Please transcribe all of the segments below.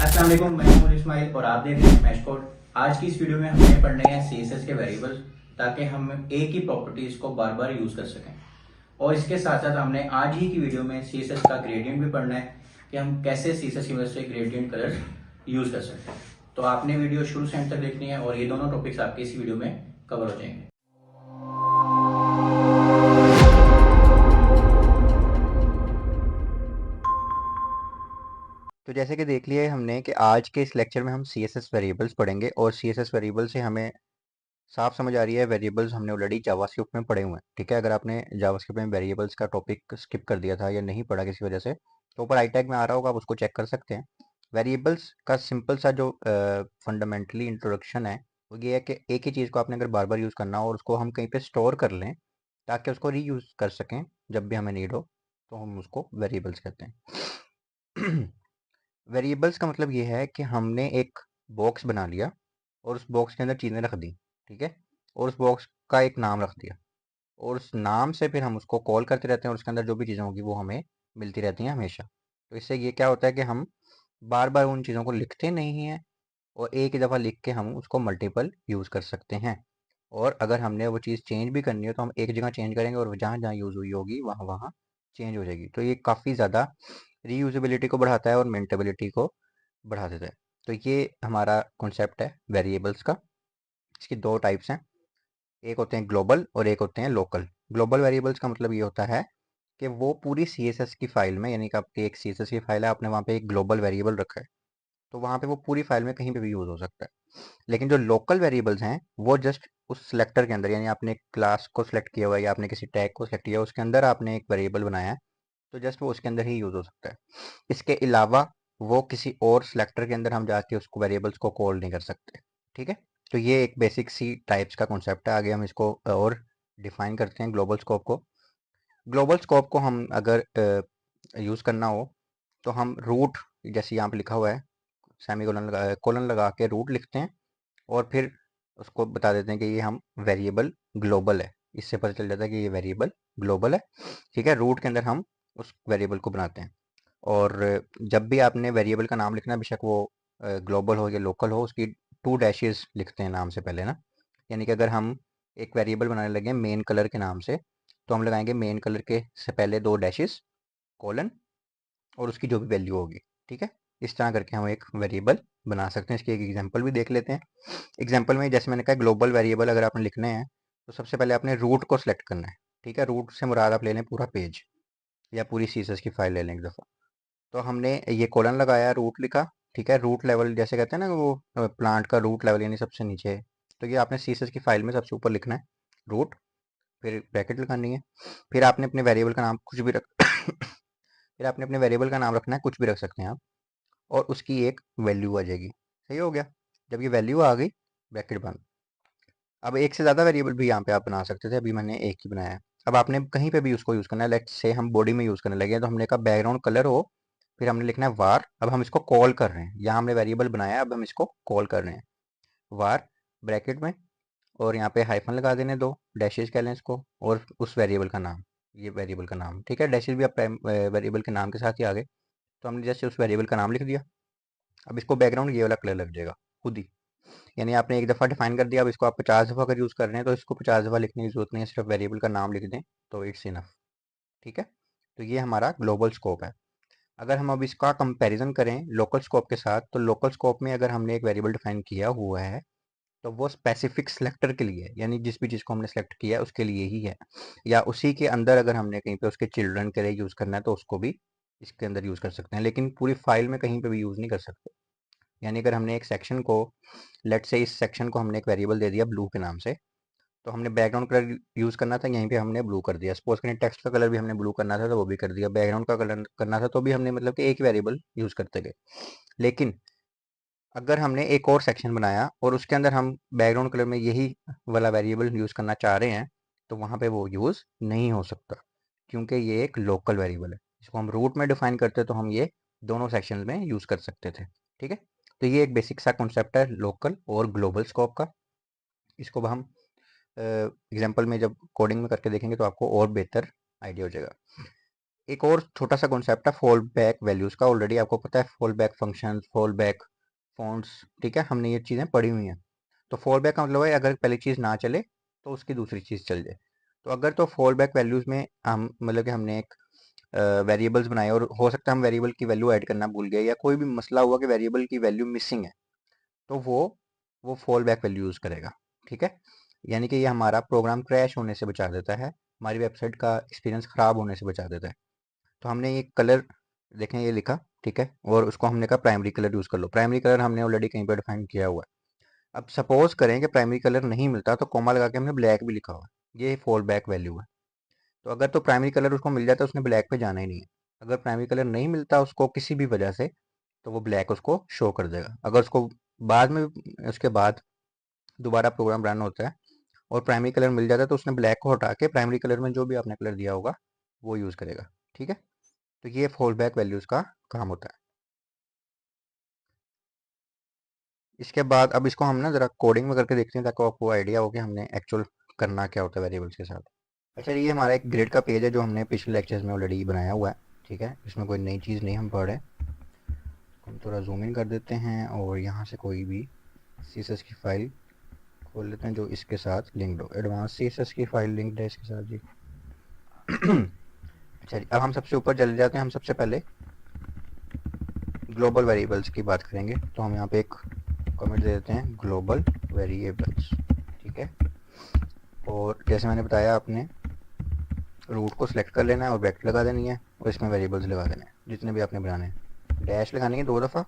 अस्सलाम वालेकुम, मैं हूं इस्माइल और आप देख रहे हैं मैश कोड। आज की इस वीडियो में हमने पढ़ने हैं सीएसएस के वेरिएबल्स, ताकि हम एक ही प्रॉपर्टीज को बार बार यूज कर सकें। और इसके साथ साथ हमने आज ही की वीडियो में सीएसएस का ग्रेडियंट भी पढ़ना है कि हम कैसे सीएसएस की मदद से ग्रेडियंट कलर यूज कर सकते हैं। तो आपने वीडियो शुरू से एंड तक देखनी है और ये दोनों टॉपिक्स आपके इस वीडियो में कवर हो जाएंगे। तो जैसे कि देख लिया हमने कि आज के इस लेक्चर में हम सी एस एस वेरिएबल्स पढ़ेंगे और सी एस एस वेरिएबल से हमें साफ समझ आ रही है। वेरिएबल्स हमने ऑलरेडी जावास्क्रिप्ट में पढ़े हुए हैं, ठीक है। अगर आपने जावास्क्रिप्ट में वेरिएबल्स का टॉपिक स्किप कर दिया था या नहीं पढ़ा किसी वजह से, तो ऊपर आई टैग में आ रहा होगा, आप उसको चेक कर सकते हैं। वेरिएबल्स का सिंपल सा जो फंडामेंटली इंट्रोडक्शन है वो ये है कि एक ही चीज़ को आपने अगर बार बार यूज़ करना हो और उसको हम कहीं पे स्टोर कर लें ताकि उसको रीयूज़ कर सकें जब भी हमें नीड हो, तो हम उसको वेरिएबल्स कहते हैं। वेरिएबल्स का मतलब ये है कि हमने एक बॉक्स बना लिया और उस बॉक्स के अंदर चीज़ें रख दी, ठीक है। और उस बॉक्स का एक नाम रख दिया और उस नाम से फिर हम उसको कॉल करते रहते हैं और उसके अंदर जो भी चीज़ें होंगी वो हमें मिलती रहती हैं हमेशा। तो इससे ये क्या होता है कि हम बार बार उन चीज़ों को लिखते नहीं हैं और एक ही दफ़ा लिख के हम उसको मल्टीपल यूज़ कर सकते हैं। और अगर हमने वो चीज़ चेंज भी करनी है तो हम एक जगह चेंज करेंगे और जहाँ जहाँ यूज़ हुई होगी वहाँ वहाँ चेंज हो जाएगी। तो ये काफ़ी ज़्यादा रीयूजेबिलिटी को बढ़ाता है और मेंटेबिलिटी को बढ़ा देता है। तो ये हमारा कॉन्सेप्ट है वेरिएबल्स का। इसकी दो टाइप्स हैं, एक होते हैं ग्लोबल और एक होते हैं लोकल। ग्लोबल वेरिएबल्स का मतलब ये होता है कि वो पूरी सी एस एस की फाइल में, यानी कि आपकी एक सी एस एस की फाइल है, आपने वहाँ पे एक ग्लोबल वेरिएबल रखा है, तो वहाँ पे वो पूरी फाइल में कहीं पे भी यूज़ हो सकता है। लेकिन जो लोकल वेरिएबल्स हैं वो जस्ट उस सिलेक्टर के अंदर, यानी आपने क्लास को सिलेक्ट किया हुआ है या आपने किसी टैग को सिलेक्ट किया, उसके अंदर आपने एक वेरिएबल बनाया है, तो जस्ट वो उसके अंदर ही यूज़ हो सकता है। इसके अलावा वो किसी और सिलेक्टर के अंदर हम जाके उसको वेरिएबल्स को कॉल नहीं कर सकते, ठीक है। तो ये एक बेसिक सी टाइप्स का कॉन्सेप्ट है। आगे हम इसको और डिफाइन करते हैं ग्लोबल स्कोप को। ग्लोबल स्कोप को हम अगर यूज़ करना हो तो हम रूट, जैसे यहाँ पे लिखा हुआ है, सेमी कोलन लगा के रूट लिखते हैं और फिर उसको बता देते हैं कि ये हम वेरिएबल ग्लोबल है। इससे पता चल जाता है कि ये वेरिएबल ग्लोबल है, ठीक है। रूट के अंदर हम उस वेरिएबल को बनाते हैं। और जब भी आपने वेरिएबल का नाम लिखना, बेशक वो ग्लोबल हो या लोकल हो, उसकी टू डैशेस लिखते हैं नाम से पहले ना। यानी कि अगर हम एक वेरिएबल बनाने लगे मेन कलर के नाम से, तो हम लगाएंगे मेन कलर के से पहले दो डैशेस, कोलन, और उसकी जो भी वैल्यू होगी, ठीक है। इस तरह करके हम एक वेरिएबल बना सकते हैं। इसकी एक एग्जांपल भी देख लेते हैं। एग्जांपल में जैसे मैंने कहा, ग्लोबल वेरिएबल अगर आपने लिखने हैं तो सबसे पहले आपने रूट को सिलेक्ट करना है, ठीक है। रूट से मुराद आप ले लें पूरा पेज या पूरी सीएसएस की फाइल ले लें एक दफ़ा। तो हमने ये कोलन लगाया, रूट लिखा, ठीक है। रूट लेवल जैसे कहते हैं ना, वो प्लांट का रूट लेवल यानी सबसे नीचे है। तो ये आपने सीएसएस की फाइल में सबसे ऊपर लिखना है रूट, फिर ब्रैकेट लगानी है, फिर आपने अपने वेरिएबल का नाम कुछ भी रख फिर आपने अपने वेरिएबल का नाम रखना है, कुछ भी रख सकते हैं आप, और उसकी एक वैल्यू आ जाएगी। सही हो गया। जब ये वैल्यू आ गई, ब्रैकेट बंद। अब एक से ज़्यादा वेरिएबल भी यहाँ पे आप बना सकते थे, अभी मैंने एक ही बनाया है। अब आपने कहीं पे भी उसको यूज़ करना है। लेट्स से हम बॉडी में यूज़ करने लगे हैं, तो हमने कहा बैकग्राउंड कलर हो, फिर हमने लिखना है वार। अब हम इसको कॉल कर रहे हैं, यहाँ हमने वेरिएबल बनाया, अब हम इसको कॉल कर रहे हैं। वार ब्रैकेट में, और यहाँ पे हाइफन लगा देने, दो डैशेज कह लें इसको, और उस वेरिएबल का नाम, ये वेरिएबल का नाम, ठीक है। डैशेज भी आप वेरिएबल के नाम के साथ ही आ गए। तो हमने जैसे उस वेरिएबल का नाम लिख दिया। अब इसको बैकग्राउंड ये वाला कलर लग जाएगा खुद ही, यानी आपने एक दफ़ा डिफाइन कर दिया। अब इसको आप 50 दफ़ा अगर यूज़ कर रहे हैं तो इसको 50 दफ़ा लिखने की जरूरत नहीं है, सिर्फ वेरिएबल का नाम लिख दें तो इट्स इनफ, ठीक है। तो ये हमारा ग्लोबल स्कोप है। अगर हम अब इसका कंपैरिजन करें लोकल स्कोप के साथ, तो लोकल स्कोप में अगर हमने एक वेरिएबल डिफाइन किया हुआ है तो वो स्पेसिफिक सिलेक्टर के लिए है, यानी जिस भी चीज़ को हमने सेलेक्ट किया है उसके लिए ही है। या उसी के अंदर अगर हमने कहीं पे उसके चिल्ड्रन के लिए यूज़ करना है तो उसको भी इसके अंदर यूज़ कर सकते हैं, लेकिन पूरी फाइल में कहीं पे भी यूज़ नहीं कर सकते। यानी अगर हमने एक सेक्शन को, लेट से इस सेक्शन को हमने एक वेरिएबल दे दिया ब्लू के नाम से, तो हमने बैकग्राउंड कलर यूज़ करना था, यहीं पे हमने ब्लू कर दिया। सपोज करें टेक्स्ट का कलर भी हमने ब्लू करना था तो वो भी कर दिया, बैकग्राउंड का कलर करना था तो भी हमने, मतलब कि एक वेरिएबल यूज़ करते गए। लेकिन अगर हमने एक और सेक्शन बनाया और उसके अंदर हम बैकग्राउंड कलर में यही वाला वेरिएबल यूज़ करना चाह रहे हैं, तो वहाँ पे वो यूज़ नहीं हो सकता, क्योंकि ये एक लोकल वेरिएबल है। इसको हम रूट में डिफाइन करते तो हम ये दोनों सेक्शन में यूज़ कर सकते थे, ठीक है। तो ये एक बेसिक सा कॉन्सेप्ट है लोकल और ग्लोबल स्कोप का। इसको अब हम एग्जाम्पल में जब कोडिंग में करके देखेंगे तो आपको और बेहतर आइडिया हो जाएगा। एक और छोटा सा कॉन्सेप्ट है फॉल बैक वैल्यूज़ का। ऑलरेडी आपको पता है fall back function, fall back fonts, ठीक है, हमने ये चीज़ें पढ़ी हुई हैं। तो फॉल बैक का मतलब है अगर पहली चीज़ ना चले तो उसकी दूसरी चीज़ चल जाए। तो अगर तो फॉल बैक वैल्यूज़ में हम मतलब कि हमने एक वेरिएबल्स बनाए और हो सकता है हम वेरिएबल की वैल्यू ऐड करना भूल गए या कोई भी मसला हुआ कि वेरिएबल की वैल्यू मिसिंग है, तो वो फॉल बैक वैल्यू यूज़ करेगा, ठीक है। यानी कि ये हमारा प्रोग्राम क्रैश होने से बचा देता है, हमारी वेबसाइट का एक्सपीरियंस ख़राब होने से बचा देता है। तो हमने ये कलर देखें, ये लिखा, ठीक है, और उसको हमने कहा प्राइमरी कलर यूज़ कर लो। प्राइमरी कलर हमने ऑलरेडी कहीं पर डिफाइन किया हुआ है। अब सपोज करें कि प्राइमरी कलर नहीं मिलता तो कॉमा लगा के हमने ब्लैक भी लिखा हुआ है, ये फॉल बैक वैल्यू है। तो अगर तो प्राइमरी कलर उसको मिल जाता है उसने ब्लैक पे जाना ही नहीं है। अगर प्राइमरी कलर नहीं मिलता उसको किसी भी वजह से, तो वो ब्लैक उसको शो कर देगा। अगर उसको बाद में उसके बाद दोबारा प्रोग्राम रन होता है और प्राइमरी कलर मिल जाता है तो उसने ब्लैक को हटा के प्राइमरी कलर में जो भी आपने कलर दिया होगा वो यूज़ करेगा, ठीक है। तो ये फॉल बैक वैल्यूज़ का काम होता है। इसके बाद अब इसको हम ना ज़रा कोडिंग में करके देखते हैं ताकि आपको आइडिया हो कि हमने एक्चुअल करना क्या होता है वेरिएबल्स के साथ। अच्छा, ये हमारा एक ग्रिड का पेज है जो हमने पिछले लेक्चर्स में ऑलरेडी बनाया हुआ है, ठीक है। इसमें कोई नई चीज़ नहीं हम पढ़ रहे। हम थोड़ा जूम इन कर देते हैं और यहाँ से कोई भी CSS की फाइल खोल लेते हैं जो इसके साथ लिंक्ड हो। एडवांस CSS की फाइल लिंक्ड है इसके साथ जी। अच्छा जी, अब हम सबसे ऊपर चले जाते हैं। हम सबसे पहले ग्लोबल वेरिएबल्स की बात करेंगे, तो हम यहाँ पे एक कमेंट दे देते हैं ग्लोबल वेरिएबल्स, ठीक है। और जैसे मैंने बताया आपने रूट को सिलेक्ट कर लेना है और ब्रैकेट लगा देनी है और इसमें वेरिएबल्स लगा देने हैं जितने भी आपने बनाने हैं। डैश लगानी है 2 दफ़ा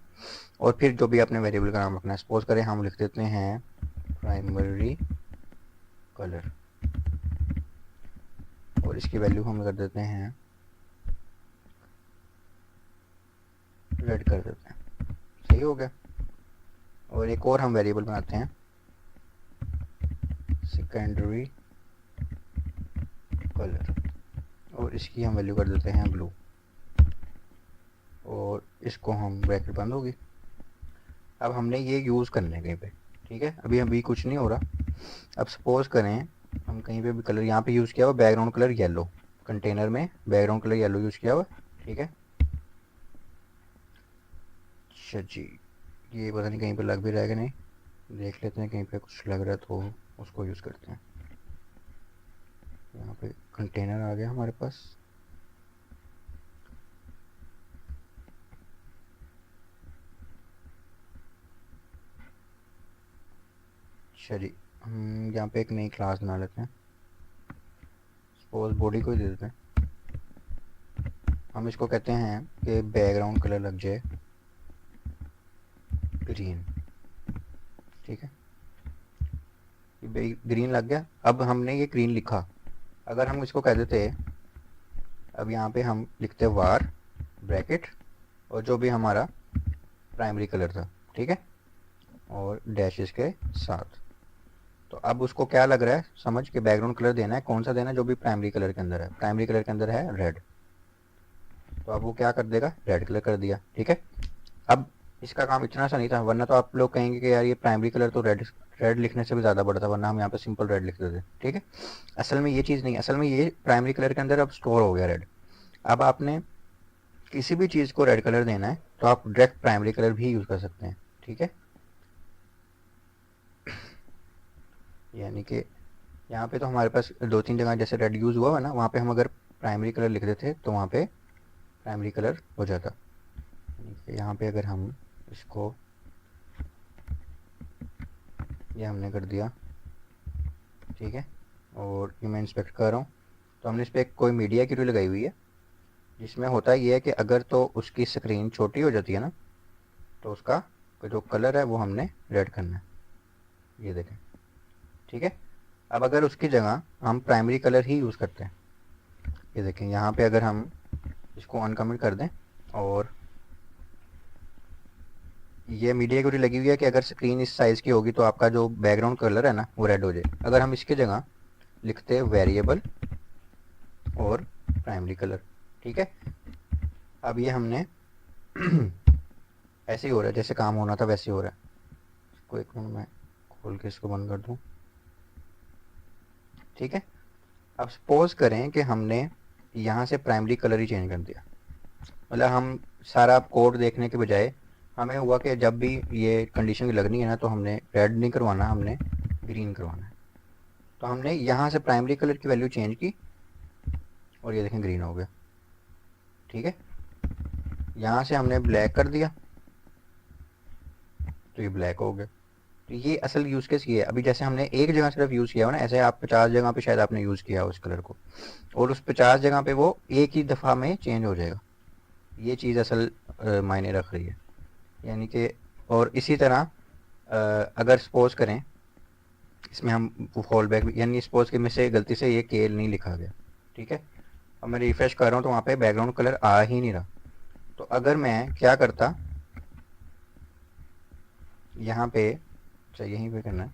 और फिर जो भी आपने वेरिएबल का नाम रखना है। सपोज करें हम लिख देते हैं प्राइमरी कलर और इसकी वैल्यू हम कर देते हैं रेड कर देते हैं। सही हो गया। और एक और हम वेरिएबल बनाते हैं सेकेंडरी कलर और इसकी हम वैल्यू कर देते हैं ब्लू और इसको हम ब्रैकेट बंद होगी। अब हमने ये यूज़ करना है कहीं पे, ठीक है। अभी कुछ नहीं हो रहा। अब सपोज करें हम कहीं पे भी कलर यहाँ पे यूज़ किया हुआ बैकग्राउंड कलर येलो, कंटेनर में बैकग्राउंड कलर येलो यूज़ किया हुआ, ठीक है। अच्छा जी, ये पता नहीं कहीं पे लग भी रहेगा नहीं, देख लेते हैं। कहीं पे कुछ लग रहा है तो उसको यूज़ करते हैं। यहाँ पे कंटेनर आ गया हमारे पास। अच्छा जी, हम यहाँ पे एक नई क्लास बना लेते हैं। सपोज बॉडी को ही दे देते हैं। हम इसको कहते हैं कि बैकग्राउंड कलर लग जाए ग्रीन, ठीक है। ग्रीन लग गया। अब हमने ये ग्रीन लिखा, अगर हम इसको कह देते, अब यहाँ पे हम लिखते वार ब्रैकेट और जो भी हमारा प्राइमरी कलर था, ठीक है, और डैशेस के साथ। तो अब उसको क्या लग रहा है समझ के बैकग्राउंड कलर देना है, कौन सा देना है, जो भी प्राइमरी कलर के अंदर है। प्राइमरी कलर के अंदर है रेड, तो अब वो क्या कर देगा, रेड कलर कर दिया, ठीक है। अब इसका काम इतना सा नहीं था, वरना तो आप लोग कहेंगे कि यार ये प्राइमरी कलर तो रेड रेड लिखने से भी ज़्यादा बड़ा था, वरना हम यहाँ पे सिंपल रेड लिख देते, ठीक है। असल में ये चीज़ नहीं, असल में ये प्राइमरी कलर के अंदर अब स्टोर हो गया रेड। अब आपने किसी भी चीज़ को रेड कलर देना है तो आप डायरेक्ट प्राइमरी कलर भी यूज़ कर सकते हैं, ठीक है। यानी कि यहाँ पे तो हमारे पास 2-3 जगह जैसे रेड यूज़ हुआ है ना, वहाँ पे हम अगर प्राइमरी कलर लिख देते तो वहाँ पे प्राइमरी कलर हो जाता। यहाँ पे अगर हम इसको, ये हमने कर दिया, ठीक है। और ये मैं इंस्पेक्ट कर रहा हूँ तो हमने इस पर कोई मीडिया की रूल लगाई हुई है, जिसमें होता ये है कि अगर तो उसकी स्क्रीन छोटी हो जाती है ना तो उसका जो कलर है वो हमने रेड करना है, ये देखें, ठीक है। अब अगर उसकी जगह हम प्राइमरी कलर ही यूज़ करते हैं, ये देखें यहाँ पे अगर हम इसको अनकमेंट कर दें और ये मीडिया की लगी हुई है कि अगर स्क्रीन इस साइज़ की होगी तो आपका जो बैकग्राउंड कलर है ना वो रेड हो जाए। अगर हम इसकी जगह लिखते हैं वेरिएबल और प्राइमरी कलर, ठीक है। अब ये हमने ऐसे ही हो रहा है जैसे काम होना था वैसे ही हो रहा है। इसको एक मिनट मैं खोल के इसको बंद कर दूँ, ठीक है। अब सपोज करें कि हमने यहाँ से प्राइमरी कलर ही चेंज कर दिया। मतलब हम सारा कोड देखने के बजाय हमें हुआ कि जब भी ये कंडीशन लगनी है ना, तो हमने रेड नहीं करवाना, हमने ग्रीन करवाना है। तो हमने यहाँ से प्राइमरी कलर की वैल्यू चेंज की और ये देखें ग्रीन हो गया। ठीक है, यहाँ से हमने ब्लैक कर दिया तो ये ब्लैक हो गया। तो ये असल यूज़ केस ये है। अभी जैसे हमने एक जगह सिर्फ यूज़ किया हो ना, ऐसे आप 50 जगह पे शायद आपने यूज़ किया उस कलर को, और उस 50 जगह पे वो एक ही दफ़ा में चेंज हो जाएगा। ये चीज़ असल मायने रख रही है। यानी कि और इसी तरह अगर सपोज करें इसमें हम फॉल बैक, यानी सपोज कि मुझसे गलती से ये केल नहीं लिखा गया, ठीक है, अब मैं रिफ्रेश कर रहा हूँ तो वहाँ पे बैकग्राउंड कलर आ ही नहीं रहा। तो अगर मैं क्या करता, यहाँ पे चाहिए यहीं पे करना है,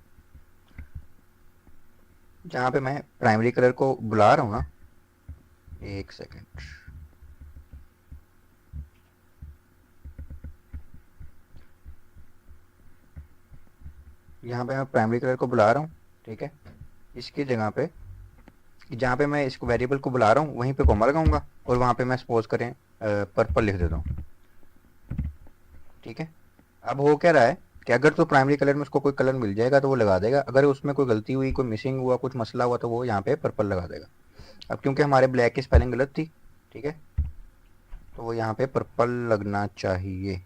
जहाँ पे मैं प्राइमरी कलर को बुला रहा हूँ ना, एक सेकेंड, यहाँ पे मैं प्राइमरी कलर को बुला रहा हूँ, ठीक है, इसकी जगह पे जहाँ पे मैं इसको वेरिएबल को बुला रहा हूँ वहीं पे कॉमा लगाऊंगा और वहाँ पे मैं सपोज करें पर्पल लिख देता हूँ। ठीक है, अब हो क्या रहा है कि अगर तो प्राइमरी कलर में उसको कोई कलर मिल जाएगा तो वो लगा देगा, अगर उसमें कोई गलती हुई, कोई मिसिंग हुआ, कुछ मसला हुआ तो वो यहाँ पे पर्पल लगा देगा। अब क्योंकि हमारे ब्लैक की स्पेलिंग गलत थी, ठीक है, तो वो यहाँ पे पर्पल लगना चाहिए।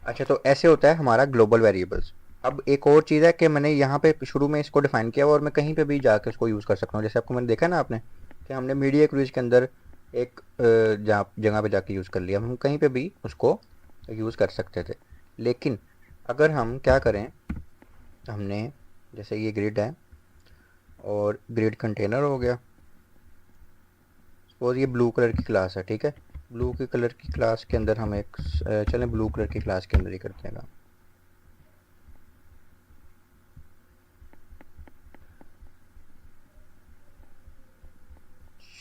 अच्छा, तो ऐसे होता है हमारा ग्लोबल वेरिएबल्स। अब एक और चीज़ है कि मैंने यहाँ पे शुरू में इसको डिफाइन किया और मैं कहीं पे भी जाकर इसको यूज़ कर सकता हूँ। जैसे आपको मैंने देखा ना आपने कि हमने मीडिया क्रूज के अंदर एक जगह पे जाके यूज़ कर लिया, हम कहीं पे भी उसको यूज़ कर सकते थे। लेकिन अगर हम क्या करें, हमने जैसे ये ग्रिड है और ग्रिड कंटेनर हो गया, सपोज ये ब्लू कलर की क्लास है, ठीक है, ब्लू की कलर की क्लास के अंदर हम एक चलें ब्लू कलर की क्लास के अंदर ही करते हैं काम।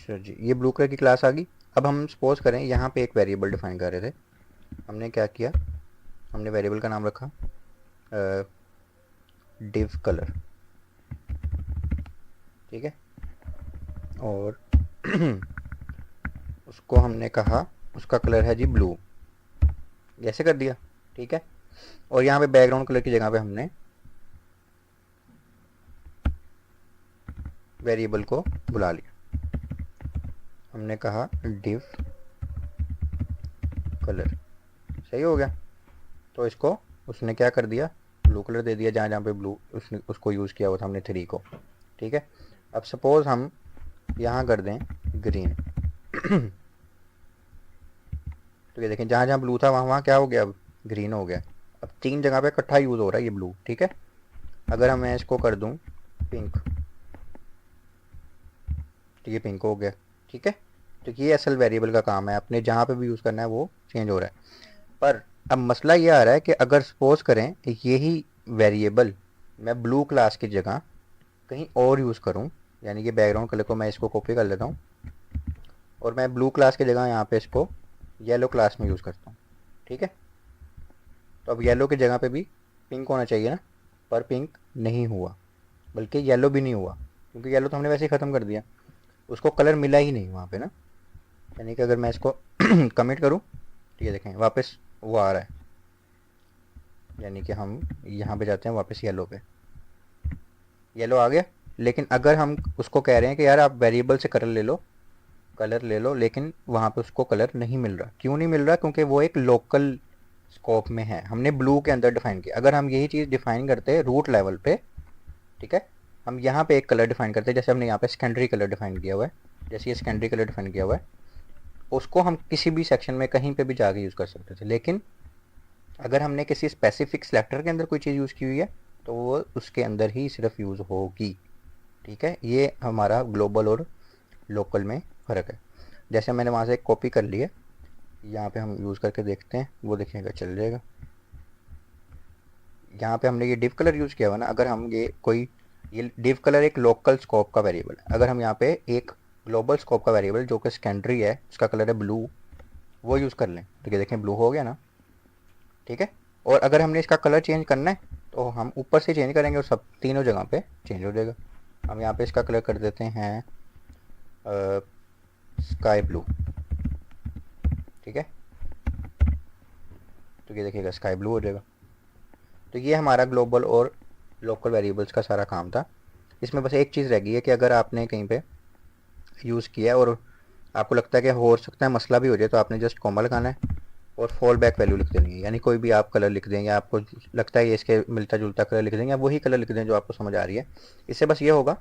अच्छा जी, ये ब्लू कलर की क्लास आ गई। अब हम सपोज करें यहाँ पे एक वेरिएबल डिफाइन कर रहे थे, हमने क्या किया, हमने वेरिएबल का नाम रखा डिव कलर, ठीक है, और उसको हमने कहा उसका कलर है जी ब्लू, ऐसे कर दिया, ठीक है, और यहाँ पे बैकग्राउंड कलर की जगह पे हमने वेरिएबल को बुला लिया, हमने कहा डिव कलर, सही हो गया। तो इसको उसने क्या कर दिया, ब्लू कलर दे दिया, जहाँ जहाँ पे ब्लू उसने उसको यूज़ किया हुआ था हमने 3 को, ठीक है। अब सपोज हम यहाँ कर दें ग्रीन तो ये देखें जहाँ जहाँ ब्लू था वहाँ वहाँ क्या हो गया, अब ग्रीन हो गया। अब 3 जगह पे इकट्ठा यूज़ हो रहा है ये ब्लू, ठीक है। अगर हम मैं इसको कर दूँ पिंक तो ये पिंक हो गया, ठीक है। तो ये असल वेरिएबल का काम है, अपने जहाँ पे भी यूज़ करना है वो चेंज हो रहा है। पर अब मसला ये आ रहा है कि अगर सपोज करें यही वेरिएबल मैं ब्लू क्लास की जगह कहीं और यूज़ करूँ, यानी कि बैकग्राउंड कलर को मैं इसको कॉपी कर लेता हूँ और मैं ब्लू क्लास की जगह यहाँ पे इसको येलो क्लास में यूज़ करता हूँ, ठीक है। तो अब येलो की जगह पे भी पिंक होना चाहिए ना, पर पिंक नहीं हुआ, बल्कि येलो भी नहीं हुआ, क्योंकि येलो तो हमने वैसे ही ख़त्म कर दिया, उसको कलर मिला ही नहीं वहाँ पे ना। यानी कि अगर मैं इसको कमिट करूँ तो ये देखें वापस वो आ रहा है, यानी कि हम यहाँ पे जाते हैं वापस येलो पे, येलो आ गया। लेकिन अगर हम उसको कह रहे हैं कि यार आप वेरिएबल से कलर ले लो, लेकिन वहाँ पे उसको कलर नहीं मिल रहा। क्यों नहीं मिल रहा, क्योंकि वो एक लोकल स्कोप में है, हमने ब्लू के अंदर डिफाइन किया। अगर हम यही चीज़ डिफाइन करते हैं रूट लेवल पे, ठीक है, हम यहाँ पे एक कलर डिफाइन करते हैं, जैसे हमने यहाँ पे सेकेंडरी कलर डिफाइन किया हुआ है, जैसे ये सेकेंडरी कलर डिफाइन किया हुआ है, उसको हम किसी भी सेक्शन में कहीं पे भी जाके यूज़ कर सकते थे। लेकिन अगर हमने किसी स्पेसिफिक सेलेक्टर के अंदर कोई चीज़ यूज़ की हुई है तो वो उसके अंदर ही सिर्फ यूज़ होगी, ठीक है। ये हमारा ग्लोबल और लोकल में फ़र्क है। जैसे मैंने वहाँ से एक कॉपी कर ली है, यहाँ पे हम यूज़ करके देखते हैं, वो देखिएगा चल जाएगा। यहाँ पे हमने ये डिव कलर यूज़ किया हुआ ना, अगर हम ये डिव कलर एक लोकल स्कोप का वेरिएबल है, अगर हम यहाँ पे एक ग्लोबल स्कोप का वेरिएबल जो कि सेकेंडरी है, उसका कलर है ब्लू, वो यूज़ कर लें तो ये देखें ब्लू हो गया ना, ठीक है। और अगर हमने इसका कलर चेंज करना है तो हम ऊपर से चेंज करेंगे और सब तीनों जगह पे चेंज हो जाएगा। हम यहाँ पे इसका कलर कर देते हैं स्काई ब्लू, ठीक है। तो ये देखिएगा स्काई ब्लू हो जाएगा। तो ये हमारा ग्लोबल और लोकल वेरिएबल्स का सारा काम था। इसमें बस एक चीज़ रह गई है कि अगर आपने कहीं पे यूज़ किया है और आपको लगता है कि हो सकता है मसला भी हो जाए, तो आपने जस्ट कॉमा लगाना है और फॉल बैक वैल्यू लिख देनी है। यानी कोई भी आप कलर लिख दें, या आपको लगता है ये इसके मिलता जुलता कलर लिख दें, या वही कलर लिख दें जो आपको समझ आ रही है। इससे बस ये होगा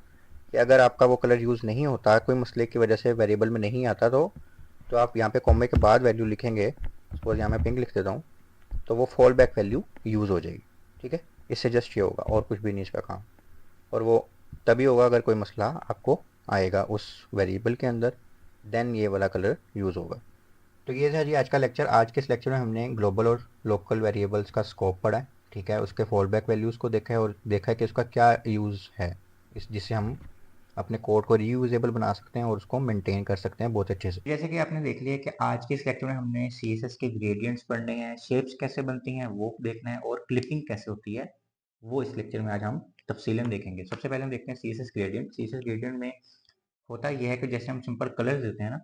कि अगर आपका वो कलर यूज़ नहीं होता, कोई मसले की वजह से वेरिएबल में नहीं आता, तो आप यहाँ पे कॉमे के बाद वैल्यू लिखेंगे, सपोज यहाँ मैं पिंक लिख देता हूँ, तो वो फॉल बैक वैल्यू यूज़ हो जाएगी, ठीक है। इससे जस्ट ये होगा और कुछ भी नहीं इसका काम। और वो तभी होगा अगर कोई मसला आपको आएगा उस वेरिएबल के अंदर, देन ये वाला कलर यूज़ होगा। तो ये था जी आज का लेक्चर। आज के इस लेक्चर में हमने ग्लोबल और लोकल वेरिएबल्स का स्कोप पढ़ा है, ठीक है। उसके फॉल बैक वैल्यूज़ को देखा है और देखा है कि उसका क्या यूज़ है, इस जिससे हम अपने कोड को रीयूजेबल बना सकते हैं और उसको मेंटेन कर सकते हैं बहुत अच्छे से। जैसे कि आपने देख लिया कि आज के इस लेक्चर में हमने CSS के ग्रेडियंट्स पढ़ने हैं, शेप्स कैसे बनती हैं वो देखना है, और क्लिपिंग कैसे होती है वो इस लेक्चर में आज हम तफसीलन देखेंगे। सबसे पहले हम देखते हैं CSS ग्रेडियंट। CSS ग्रेडियंट में होता यह है कि जैसे हम सिंपल कलर्स देते हैं ना,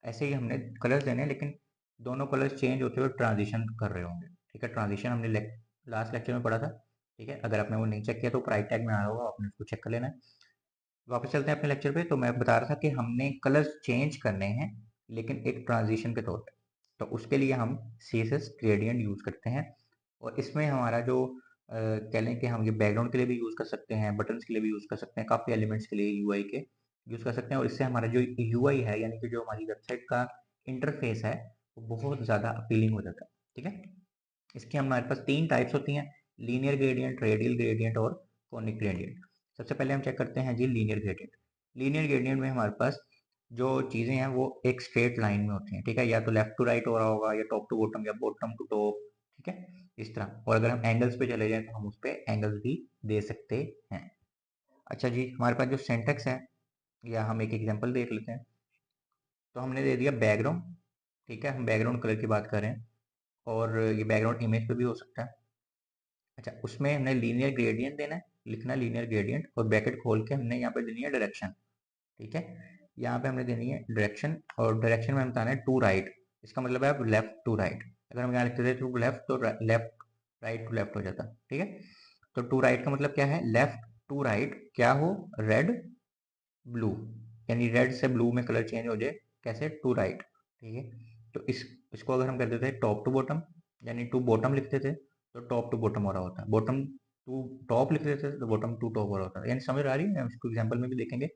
ऐसे ही हमने कलर्स देने हैं, लेकिन दोनों कलर्स चेंज होते हुए ट्रांजिशन कर रहे होंगे, ठीक है। ट्रांजिशन हमने लास्ट लेक्चर में पढ़ा था, ठीक है। अगर आपने वो नहीं चेक किया तो प्राइट टैग में आया होगा, आपने उसको चेक कर लेना है। वापस चलते हैं अपने लेक्चर पे। तो मैं बता रहा था कि हमने कलर्स चेंज करने हैं, लेकिन एक ट्रांजिशन के तौर पे। तो उसके लिए हम CSS ग्रेडियंट यूज़ करते हैं, और इसमें हमारा जो कह लें कि हम ये बैकग्राउंड के लिए भी यूज़ कर सकते हैं, बटन्स के लिए भी यूज़ कर सकते हैं, काफ़ी एलिमेंट्स के लिए UI के यूज़ कर सकते हैं। और इससे हमारा जो UI है, यानी कि जो हमारी वेबसाइट का इंटरफेस है, वो बहुत ज़्यादा अपीलिंग हो जाता है, ठीक है। इसकी हमारे पास 3 टाइप्स होती हैं: लीनियर ग्रेडियंट, रेडियल ग्रेडियंट और कोनिक ग्रेडियंट। सबसे पहले हम चेक करते हैं जी लीनियर ग्रेडियंट। लीनियर ग्रेडियंट में हमारे पास जो चीज़ें हैं वो एक स्ट्रेट लाइन में होती हैं, ठीक है। या तो लेफ्ट टू राइट हो रहा होगा, या टॉप टू बॉटम, या बॉटम टू टॉप, ठीक है, इस तरह। और अगर हम एंगल्स पे चले जाएं तो हम उस पर एंगल्स भी दे सकते हैं। अच्छा जी, हमारे पास जो सिंटेक्स है, या हम एक एग्जांपल देख लेते हैं। तो हमने दे दिया बैकग्राउंड, ठीक है, हम बैकग्राउंड कलर की बात कर रहे हैं, और ये बैकग्राउंड इमेज पे भी हो सकता है। अच्छा, उसमें हमने लीनियर ग्रेडियंट देना है, लिखना लीनियर ग्रेडियंट, और ब्रैकेट खोल के हमने यहाँ पे देनी है डायरेक्शन, ठीक है। यहाँ पे हमने देनी है डायरेक्शन, और डायरेक्शन में हम बताना है टू राइट। इसका मतलब है अब लेफ्ट टू राइट। अगर हम यहाँ लिखते थे टू लेफ्ट, तो लेफ्ट राइट टू लेफ्ट हो जाता, ठीक है। तो टू राइट का मतलब क्या है? लेफ्ट टू राइट क्या हो? रेड ब्लू, यानी रेड से ब्लू में कलर चेंज हो जाए, कैसे? टू राइट, ठीक है। तो इसको अगर हम कहते थे टॉप टू बॉटम, यानी टू बॉटम लिखते थे तो टॉप टू बॉटम हो रहा होता है, बॉटम टू टॉप लिख देते थे तो बॉटम टू टॉप हो रहा होता है। यानी समझ आ रही है? हम इसको एग्जाम्पल में भी देखेंगे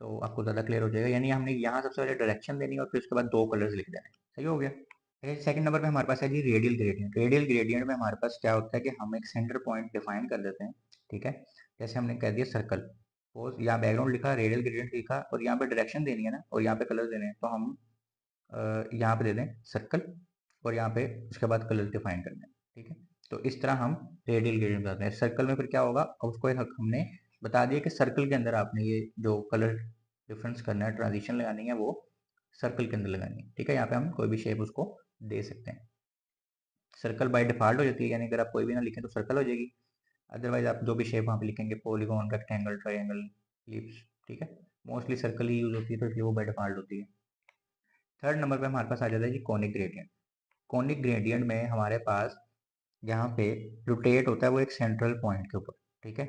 तो आपको ज़्यादा क्लियर हो जाएगा। यानी हमने यहाँ सबसे पहले डायरेक्शन देनी है, और फिर उसके बाद दो कलर्स लिख देने, सही हो गया। सेकंड नंबर पे हमारे पास है जी रेडियल ग्रेडियंट। रेडियल ग्रेडियंट में हमारे पास क्या होता है कि हम एक सेंटर पॉइंट डिफाइन कर देते हैं, ठीक है। जैसे हमने कह दिया सर्कल, वो यहाँ बैकग्राउंड लिखा, रेडियल ग्रेडियंट लिखा, और यहाँ पे डायरेक्शन देनी है ना, और यहाँ पे कलर देने हैं, तो हम यहाँ पे दे दें सर्कल, और यहाँ पे उसके बाद कलर डिफाइन करने हैं, ठीक है। तो इस तरह हम रेडियल ग्रेडियंट बताते हैं। सर्कल में फिर क्या होगा, अब उसको हमने बता दिया कि सर्कल के अंदर आपने ये जो कलर डिफरेंस करना है, ट्रांजिशन लगानी है, वो सर्कल के अंदर लगानी है, ठीक है। यहाँ पे हम कोई भी शेप उसको दे सकते हैं। सर्कल बाय डिफॉल्ट हो जाती है, यानी अगर आप कोई भी ना लिखें तो सर्कल हो जाएगी। अदरवाइज आप जो भी शेप वहाँ पे लिखेंगे, पॉलीगॉन, रेक्टेंगल, ट्रायंगल, लिप्स, ठीक है, मोस्टली सर्कल ही यूज होती है, तो इसलिए वो बाय डिफॉल्ट होती है। थर्ड नंबर पे हमारे पास आ जाता है जी कोनिक ग्रेडियंट। कोनिक ग्रेडियंट में हमारे पास यहाँ पे रोटेट होता है वो एक सेंट्रल पॉइंट के ऊपर, ठीक है।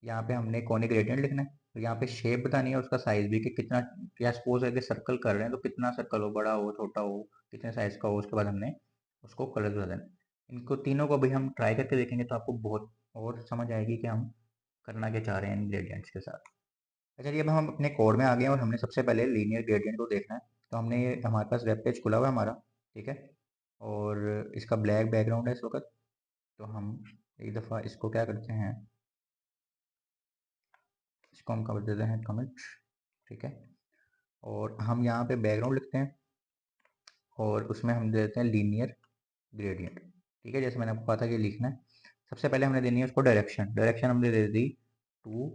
यहाँ पे हमने कोनिक ग्रेडियंट लिखना है, और यहाँ पे शेप बतानी है, उसका साइज भी कि कितना, या सपोज अगर सर्कल कर रहे हैं तो कितना सर्कल हो, बड़ा हो, छोटा हो, कितने साइज का हो, उसके बाद हमने उसको कलर बता देना। इनको तीनों को भी हम ट्राई करके देखेंगे तो आपको बहुत और समझ आएगी कि हम करना क्या चाह रहे हैं इन ग्रेडियंट्स के साथ। अच्छा जी, अब हम अपने कोड में आ गए हैं, और हमने सबसे पहले लीनियर ग्रेडियंट को देखना है। तो हमने ये हमारे पास वेब पेज खुला हुआ है हमारा, ठीक है, और इसका ब्लैक बैकग्राउंड है इस वक्त। तो हम एक दफ़ा इसको क्या करते हैं, इसको हम कर देते हैं कमिट, ठीक है। और हम यहाँ पे बैकग्राउंड लिखते हैं, और उसमें हम दे देते हैं लीनियर ग्रेडियंट, ठीक है। जैसे मैंने आपको कहा था कि लिखना है, सबसे पहले हमने देनी है उसको डायरेक्शन। डायरेक्शन हमने दे दी टू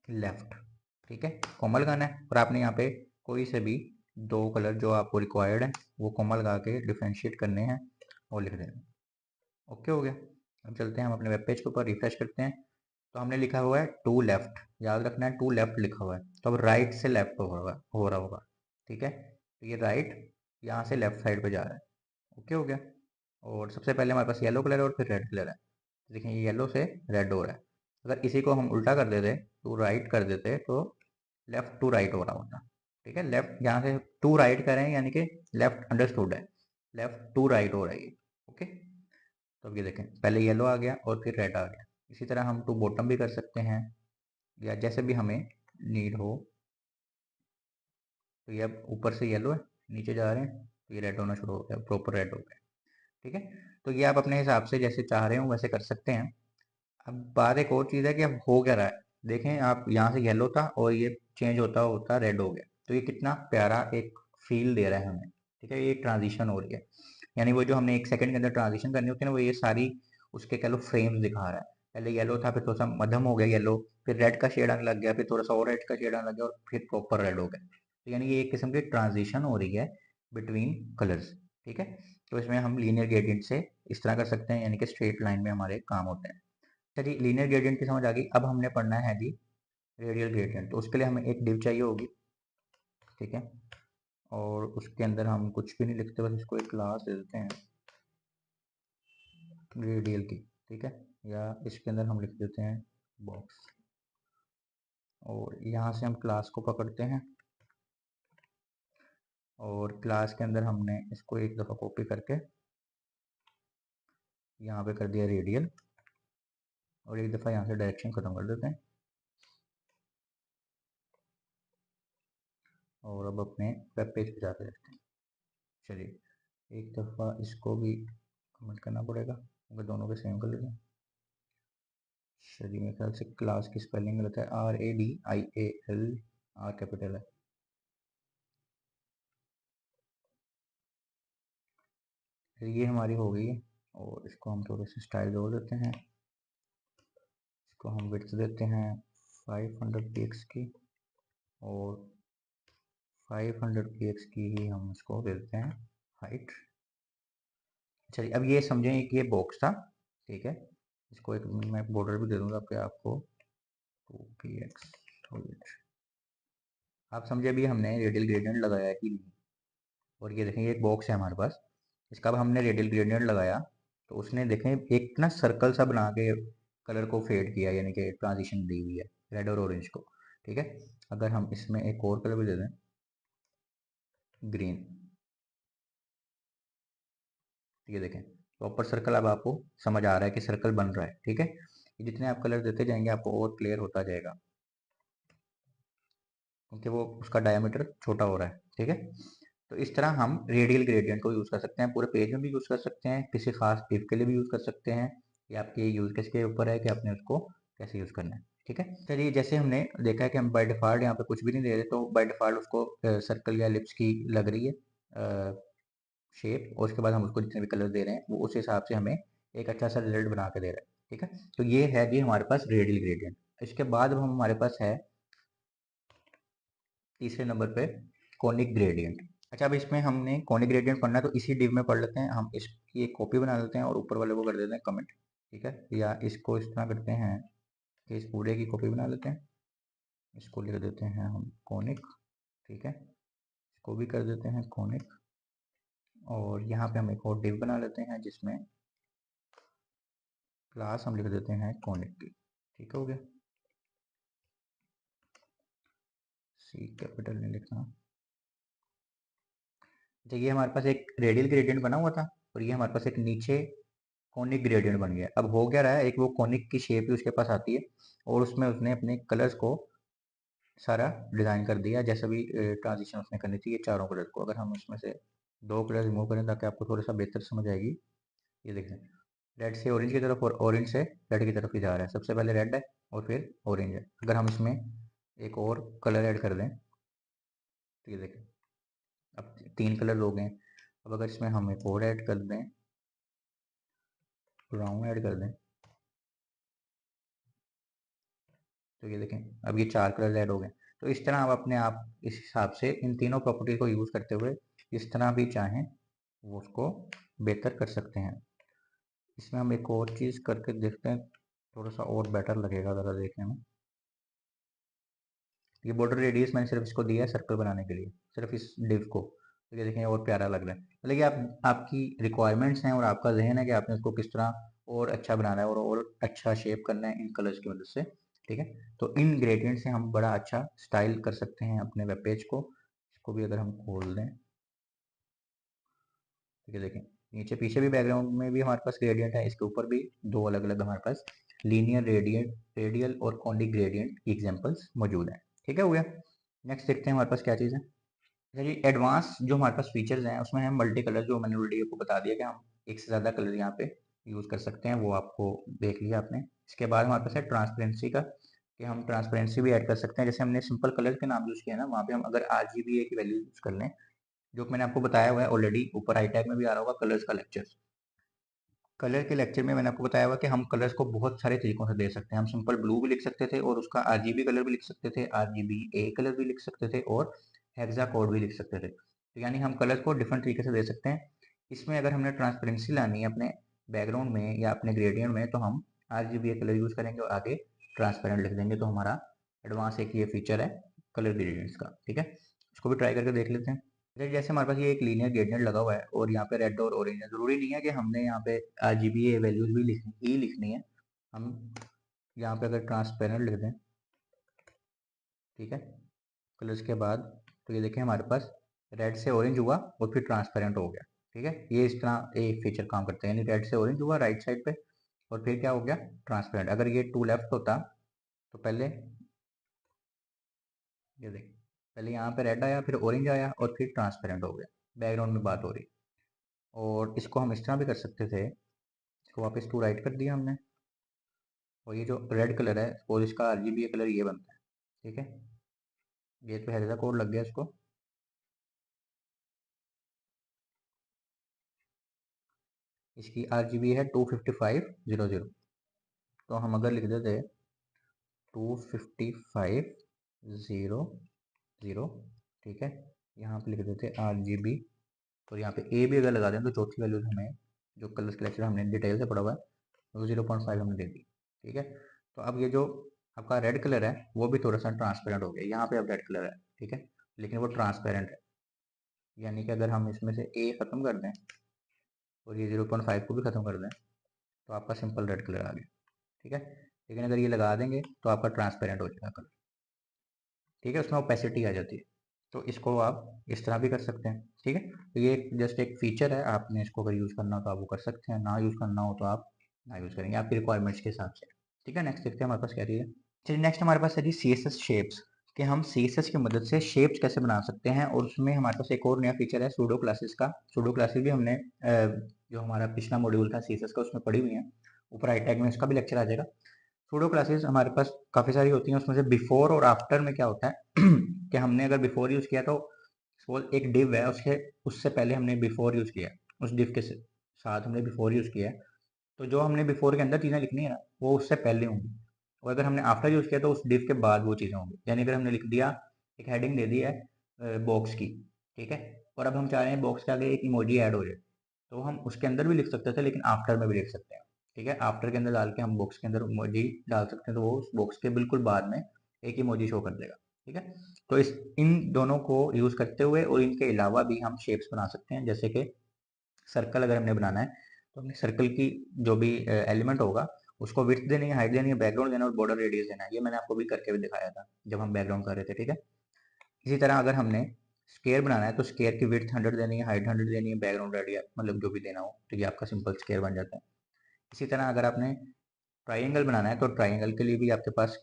लेफ्ट, ठीक है, कॉमा लगाना है, और आपने यहाँ पे कोई से भी दो कलर जो आपको रिक्वायर्ड है वो कॉमा लगा के डिफ्रेंशिएट करने हैं और लिख देना। ओके हो गया। अब चलते हैं हम अपने वेब पेज के ऊपर, रिफ्रेश करते हैं। तो हमने लिखा हुआ है टू लेफ्ट, याद रखना है टू लेफ्ट लिखा हुआ है, तो अब राइट से लेफ्ट हो रहा होगा, ठीक है। तो ये राइट यहाँ से लेफ्ट साइड पे जा रहा है। ओके हो गया। और सबसे पहले हमारे पास येलो कलर है और फिर रेड कलर है। देखें ये येलो से रेड हो रहा है। अगर इसी को हम उल्टा कर देते, टू राइट कर देते, तो लेफ्ट टू राइट हो रहा होता। ठीक है, लेफ्ट यहाँ से टू राइट करें यानी कि लेफ्ट अंडरस्टूड है, लेफ्ट टू राइट हो रहा है। ओके, तो अब ये देखें पहले येलो आ गया और फिर रेड आ गया। इसी तरह हम टू बॉटम भी कर सकते हैं, या जैसे भी हमें नीड हो। तो ये अब ऊपर से येलो है, नीचे जा रहे हैं तो ये रेड होना शुरू हो गया, प्रॉपर रेड हो गया। ठीक है, तो ये आप अपने हिसाब से जैसे चाह रहे हो वैसे कर सकते हैं। अब बात एक और चीज़ है कि अब हो क्या रहा है। देखें आप यहाँ से येलो था और ये चेंज होता होता रेड हो गया, तो ये कितना प्यारा एक फील दे रहा है हमें। ठीक है, ये ट्रांजिशन हो रही है, यानी वो जो हमने 1 सेकंड के अंदर ट्रांजिशन करनी होती है ना, वो ये सारी उसके कह लो फ्रेम्स दिखा रहा है। पहले येलो था, फिर थोड़ा सा मध्यम हो गया येलो, फिर रेड का शेड आने लग गया, फिर थोड़ा सा और रेड का शेड आने लग गया और फिर प्रॉपर रेड हो गया। तो यानी ये एक किस्म की ट्रांजिशन हो रही है बिटवीन कलर्स। ठीक है, तो इसमें हम लीनियर ग्रेडियंट से इस तरह कर सकते हैं, यानी कि स्ट्रेट लाइन में हमारे काम होते हैं। चलिए लीनियर ग्रेडियंट की समझ आ गई। अब हमने पढ़ना है जी रेडियल ग्रेडियंट। तो उसके लिए हमें एक डिव चाहिए होगी। ठीक है, और उसके अंदर हम कुछ भी नहीं लिखते, बस इसको एक क्लास दे देते हैं रेडियल की। ठीक है, या इसके अंदर हम लिख देते हैं बॉक्स, और यहाँ से हम क्लास को पकड़ते हैं और क्लास के अंदर हमने इसको एक दफ़ा कॉपी करके यहाँ पे कर दिया रेडियल, और एक दफ़ा यहाँ से डायरेक्शन ख़त्म कर देते हैं। और अब अपने वेब पेज पे जाकर देखते हैं। चलिए एक दफ़ा इसको भी कमेंट करना पड़ेगा, अगर दोनों के सेम कर लेते हैं। चलिए मेरे ख्याल से क्लास की स्पेलिंग गलत है, RADIAL, आर कैपिटल है। फिर ये हमारी हो गई है, और इसको हम थोड़े से स्टाइल जोड़ देते हैं। इसको हम विड्थ देते हैं 500 px की, और 500 px की ही हम इसको दे देते हैं हाइट। चलिए अब ये समझें कि ये बॉक्स था। ठीक है, इसको एक मैं बॉर्डर भी दे दूंगा आपके आपको 2px। आप समझे अभी हमने रेडियल ग्रेडियंट लगाया है कि नहीं। और ये देखें ये एक बॉक्स है हमारे पास, इसका अब हमने रेडियल ग्रेडियंट लगाया, तो उसने देखें एक ना सर्कल सा बना के कलर को फेड किया, यानी कि ट्रांजिशन दी हुई है रेड और ऑरेंज को। ठीक है, अगर हम इसमें एक और कलर भी दे दें ग्रीन, तो ये देखें प्रॉपर सर्कल अब आपको समझ आ रहा है कि सर्कल बन रहा है। ठीक है, जितने आप कलर देते जाएंगे आपको और क्लियर होता जाएगा, क्योंकि वो उसका डायमीटर छोटा हो रहा है। ठीक है, तो इस तरह हम रेडियल ग्रेडियंट को यूज़ कर सकते हैं, पूरे पेज में भी यूज़ कर सकते हैं, किसी खास टिप के लिए भी यूज़ कर सकते हैं। ये आपके यूज़ केस के ऊपर है कि आपने उसको कैसे यूज़ करना है। ठीक है, चलिए जैसे हमने देखा है कि हम बाय डिफ़ॉल्ट यहाँ पे कुछ भी नहीं दे रहे, तो बाय डिफ़ॉल्ट उसको सर्कल या एलिप्स की लग रही है शेप, और उसके बाद हम उसको जितने भी कलर दे रहे हैं वो उस हिसाब से हमें एक अच्छा सा रिजल्ट बना के दे रहा है। ठीक है, तो ये है जी हमारे पास रेडियल ग्रेडियंट। इसके बाद अब हमारे पास है तीसरे नंबर पे कॉनिक ग्रेडियंट। अच्छा, अब इसमें हमने कॉनिक ग्रेडियंट पढ़ना है, तो इसी डिव में पढ़ लेते हैं। हम इसकी एक कॉपी बना लेते हैं और ऊपर वाले को कर देते हैं कमेंट। ठीक है, या इसको इस तरह करते हैं कि इस पूरे की कॉपी बना लेते हैं, इसको लिख देते हैं हम कॉनिक। ठीक है, इसको भी कर देते हैं कॉनिक, और यहाँ पे हम एक और डिव बना लेते हैं जिसमें क्लास हम लिख देते हैं कॉनिक की। ठीक हो गया, सी कैपिटल नहीं लिखना। अच्छा, ये हमारे पास एक रेडियल ग्रेडियंट बना हुआ था, और ये हमारे पास एक नीचे कॉनिक ग्रेडियंट बन गया। अब हो क्या रहा है, एक वो कॉनिक की शेप ही उसके पास आती है, और उसमें उसने अपने कलर्स को सारा डिज़ाइन कर दिया, जैसा भी ट्रांजिशन उसने करनी थी ये चारों कलर को। अगर हम उसमें से 2 कलर रिमूव करें ताकि आपको थोड़ा सा बेहतर समझ आएगी, ये देखें रेड से ऑरेंज की तरफ और ऑरेंज से रेड की तरफ ही जा रहा है। सबसे पहले रेड है और फिर ऑरेंज है। अगर हम इसमें एक और कलर ऐड कर दें, तो ये देखें अब 3 कलर हो गए। अब अगर इसमें हम एक और ऐड कर दें, ब्राउन ऐड कर दें, तो ये देखें अब ये 4 कलर ऐड हो गए। तो इस तरह आप अपने आप इस हिसाब से इन तीनों प्रॉपर्टी को यूज़ करते हुए इस तरह भी चाहें वो उसको बेहतर कर सकते हैं। इसमें हम एक और चीज़ करके देखते हैं, थोड़ा सा और बेटर लगेगा ज़रा देखने में। ये बॉर्डर रेडियस मैंने सिर्फ इसको दिया है सर्कल बनाने के लिए, सिर्फ इस डिव को। तो ये देखें और प्यारा लग रहा है। मतलब कि आपकी रिक्वायरमेंट्स हैं और आपका जहन है कि आपने उसको किस तरह और अच्छा बनाना है और अच्छा शेप करना है इन कलर्स की मदद से, ठीक है। तो इन ग्रेडियंट से हम बड़ा अच्छा स्टाइल कर सकते हैं अपने वेब पेज को। इसको भी अगर हम खोल दें, ठीक है, देखें नीचे पीछे भी बैकग्राउंड में भी हमारे पास ग्रेडियंट है, इसके ऊपर भी दो अलग अलग हमारे पास लीनियर रेडियंट रेडियल और कॉनिक ग्रेडियंट की एग्जांपल्स मौजूद हैं, ठीक है। हो गया। नेक्स्ट देखते हैं हमारे पास क्या चीज़ है। अच्छा जी, एडवांस जो हमारे पास फीचर्स हैं उसमें हम मल्टी कलर, जो मैंने ऑलरेडी आपको बता दिया कि हम एक से ज़्यादा कलर यहाँ पे यूज़ कर सकते हैं, वो आपको देख लिया आपने। इसके बाद हमारे पास है ट्रांसपेरेंसी का, कि हम ट्रांसपेरेंसी भी ऐड कर सकते हैं। जैसे हमने सिंपल कलर के नाम यूज़ किया ना, वहाँ पे हम अगर RGBA की वैल्यू यूज़ कर लें, जो मैंने आपको बताया हुआ है ऑलरेडी, ऊपर आई टैग में भी आ रहा होगा कलर्स का लेक्चर। कलर के लेक्चर में मैंने आपको बताया हुआ कि हम कलर्स को बहुत सारे तरीकों से दे सकते हैं। हम सिंपल ब्लू भी लिख सकते थे और उसका RGB कलर भी लिख सकते थे, RGBA कलर भी लिख सकते थे और हेक्सा कोड भी लिख सकते थे। तो यानी हम कलर्स को डिफरेंट तरीके से दे सकते हैं। इसमें अगर हमने ट्रांसपेरेंसी लानी है अपने बैकग्राउंड में या अपने ग्रेडियंट में, तो हम RGBA कलर यूज़ करेंगे और आगे ट्रांसपेरेंट लिख देंगे। तो हमारा एडवांस एक ये फीचर है कलर ग्रेडियंट्स का, ठीक है। इसको भी ट्राई करके देख लेते हैं। जैसे हमारे पास ये एक लीनियर ग्रेडियंट लगा हुआ है और यहाँ पे रेड और ऑरेंज है, जरूरी नहीं है कि हमने यहाँ पे RGBA वैल्यूज भी लिखनी है। हम यहाँ पे अगर ट्रांसपेरेंट लिख दें, ठीक है, कलर्स के बाद, तो ये देखें हमारे पास रेड से ऑरेंज हुआ और फिर ट्रांसपेरेंट हो गया, ठीक है। ये इस तरह एक फीचर काम करते हैं, यानी रेड से ऑरेंज हुआ राइट साइड पे और फिर क्या हो गया, ट्रांसपेरेंट। अगर ये टू लेफ्ट होता तो पहले ये देख, पहले यहाँ पे रेड आया, फिर ऑरेंज आया और फिर ट्रांसपेरेंट हो गया। बैकग्राउंड में बात हो रही। और इसको हम इस तरह भी कर सकते थे, इसको वापस टू राइट कर दिया हमने, और ये जो रेड कलर है और इसका RGBA कलर ये बनता है, ठीक है। ये तो हेक्सा कोड लग गया इसको। इसकी RGB है 25500। तो हम अगर लिख देते 25500, ठीक है, यहाँ पे लिख देते RGB, और यहाँ पे A भी अगर लगा दें तो चौथी वैल्यू हमें, जो कलर सिलेक्शन हमने डिटेल से पढ़ा हुआ है, तो 0.5 हमने दे दी, ठीक है। तो अब ये जो आपका रेड कलर है वो भी थोड़ा सा ट्रांसपेरेंट हो गया, यहाँ पे अब रेड कलर है, ठीक है, लेकिन वो ट्रांसपेरेंट है। यानी कि अगर हम इसमें से A ख़त्म कर दें और ये 0.5 को भी ख़त्म कर दें, तो आपका सिंपल रेड कलर आ गया, ठीक है। लेकिन अगर ये लगा देंगे तो आपका ट्रांसपेरेंट हो जाएगा कलर, ठीक है, उसमें ओपेसिटी आ जाती है। तो इसको आप इस तरह भी कर सकते हैं, ठीक है। तो ये जस्ट एक फीचर है, आपने इसको अगर यूज़ करना हो तो आप वो कर सकते हैं, ना यूज़ करना हो तो आप ना यूज़ करेंगे, आपकी रिक्वायरमेंट्स के हिसाब से, ठीक है। नेक्स्ट देखते हैं हमारे पास क्या चीज़ है। चलिए नेक्स्ट हमारे पास है जी CSS शेप्स, कि हम CSS की मदद से शेप्स कैसे बना सकते हैं। और उसमें हमारे पास एक और नया फीचर है सूडो क्लासेस का। सूडो क्लासेस भी हमने जो हमारा पिछला मॉड्यूल था CSS का उसमें पढ़ी हुई है, ऊपर आई टैग में इसका भी लेक्चर आ जाएगा। सूडो क्लासेस हमारे पास काफ़ी सारी होती हैं, उसमें से बिफोर और आफ्टर में क्या होता है कि हमने अगर बिफोर यूज़ किया तो सपोज एक डिव है, उसके उससे पहले हमने बिफोर यूज़ किया, उस डिव के साथ हमने बिफोर यूज़ किया है, तो जो हमने बिफोर के अंदर चीज़ें लिखनी है ना वो उससे पहले होंगी, और अगर हमने आफ्टर यूज़ किया तो उस डिव के बाद वो चीज़ें होंगी। यानी अगर हमने लिख दिया, एक हेडिंग दे दी है बॉक्स की, ठीक है, और अब हम चाह रहे हैं बॉक्स के आगे एक इमोजी ऐड हो जाए, तो हम उसके अंदर भी लिख सकते थे, लेकिन आफ्टर में भी लिख सकते हैं, ठीक है। आफ्टर के अंदर डाल के हम बॉक्स के अंदर इमोजी डाल सकते हैं, तो वो उस बॉक्स के बिल्कुल बाद में एक इमोजी शो कर देगा, ठीक है। तो इस इन दोनों को यूज़ करते हुए और इनके अलावा भी हम शेप्स बना सकते हैं। जैसे कि सर्कल अगर हमने बनाना है तो हमने सर्कल की जो भी एलिमेंट होगा उसको विड्थ देनी है, हाइट देनी है, बैकग्राउंड देना है और बॉर्डर रेडियस देना है। ये मैंने आपको भी करके भी दिखाया था जब हम बैकग्राउंड कर रहे थे, ठीक है। इसी तरह अगर हमने स्केयर बनाना है तो स्केयर की विड्थ 100 देनी है, हाइट 100 देनी है, बैकग्राउंड रेडियस मतलब जो भी देना हो, तो ये आपका सिंपल स्केयर बन जाता है। इसी तरह अगर आपने ट्राइंगल बनाना है तो ट्राइंगल के लिए भी आपके पास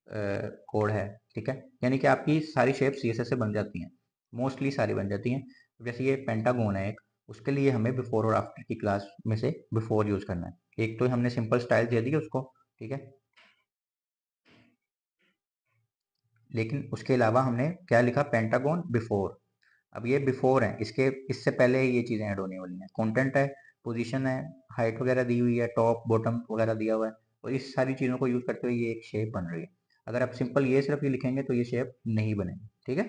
कोड है, ठीक है। यानी कि आपकी सारी शेप CSS से बन जाती हैं, मोस्टली सारी बन जाती हैं। जैसे ये पेंटागोन है एक, उसके लिए हमें बिफोर और आफ्टर की क्लास में से बिफोर यूज़ करना है। एक तो हमने सिंपल स्टाइल दे दी उसको, ठीक है, लेकिन उसके अलावा हमने क्या लिखा, पेंटागोन बिफोर। अब ये बिफोर है, इसके इससे पहले ये चीज़ें ऐड होने वाली हैं, कंटेंट है, पोजीशन है, हाइट वगैरह दी हुई है, टॉप बॉटम वगैरह दिया हुआ है, और इस सारी चीज़ों को यूज़ करते हुए ये एक शेप बन रही है। अगर आप सिंपल ये सिर्फ ये लिखेंगे तो ये शेप नहीं बनेगी, ठीक है।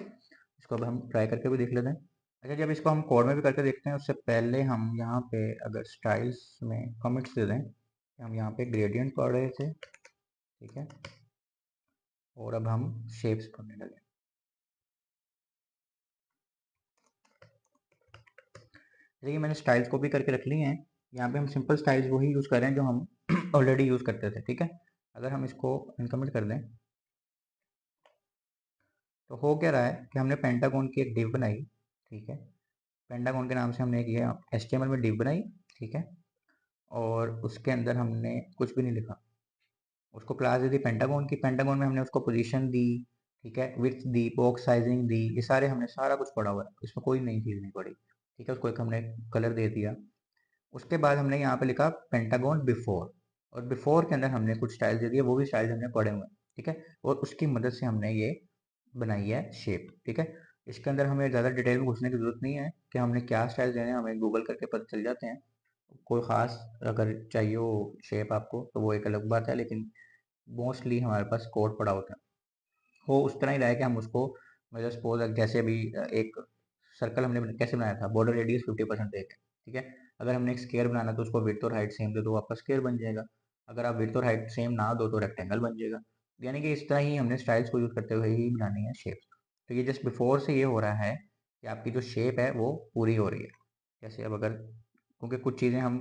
इसको अब हम ट्राई करके भी देख लेते हैं। अच्छा, जब इसको हम कोड में भी करके देखते हैं उससे पहले हम यहाँ पे अगर स्टाइल्स में कमेंट्स दे दें, हम यहाँ पे ग्रेडियंट पढ़ रहे थे, ठीक है, और अब हम शेप्स पढ़ने लगे। देखिए मैंने स्टाइल्स कॉपी करके रख लिए हैं। यहाँ पे हम सिंपल स्टाइल्स वही यूज़ कर रहे हैं जो हम ऑलरेडी यूज़ करते थे, ठीक है। अगर हम इसको इनकमेंट कर दें तो हो क्या रहा है कि हमने पेंटागन की एक डिव बनाई, ठीक है। पेंटागन के नाम से हमने एक ये HTML में डिव बनाई, ठीक है। और उसके अंदर हमने कुछ भी नहीं लिखा, उसको क्लास दे दी पेंटागन की। पेंटागन में हमने उसको पोजीशन दी, ठीक है, विड्थ दी, बॉक्स साइजिंग दी, ये सारे हमने सारा कुछ पढ़ा हुआ है, इसमें कोई नई चीज़ नहीं पड़ी, ठीक है। उसको एक हमने कलर दे दिया। उसके बाद हमने यहाँ पे लिखा पेंटागन बिफोर, और बिफोर के अंदर हमने कुछ स्टाइल दे दिए, वो भी स्टाइल हमने पढ़े हुए हैं, ठीक है। और उसकी मदद से हमने ये बनाई है शेप, ठीक है। इसके अंदर हमें ज़्यादा डिटेल में घुसने की जरूरत नहीं है कि हमने क्या स्टाइल देने हैं, हमें गूगल करके पता चल जाते हैं। कोई ख़ास अगर चाहिए हो शेप आपको तो वो एक अलग बात है, लेकिन मोस्टली हमारे पास कोड पड़ा होता है। वो उस तरह ही रहा है कि हम उसको, मतलब सपोज जैसे अभी एक सर्कल हमने कैसे बनाया था, बॉर्डर रेडियस 50% दे के, ठीक है। अगर हमने एक स्क्वायर बनाना तो उसको विड्थ और हाइट सेम दे दो, आपका स्क्वायर बन जाएगा। अगर आप विड्थ और हाइट सेम ना दो तो रेक्टेंगल बन जाएगा। यानी कि इस तरह ही हमने स्टाइल्स को यूज करते हुए ही बनानी है शेप्स। तो ये जस्ट बिफोर से ये हो रहा है कि आपकी जो शेप है वो पूरी हो रही है। जैसे अब अगर, क्योंकि कुछ चीज़ें हम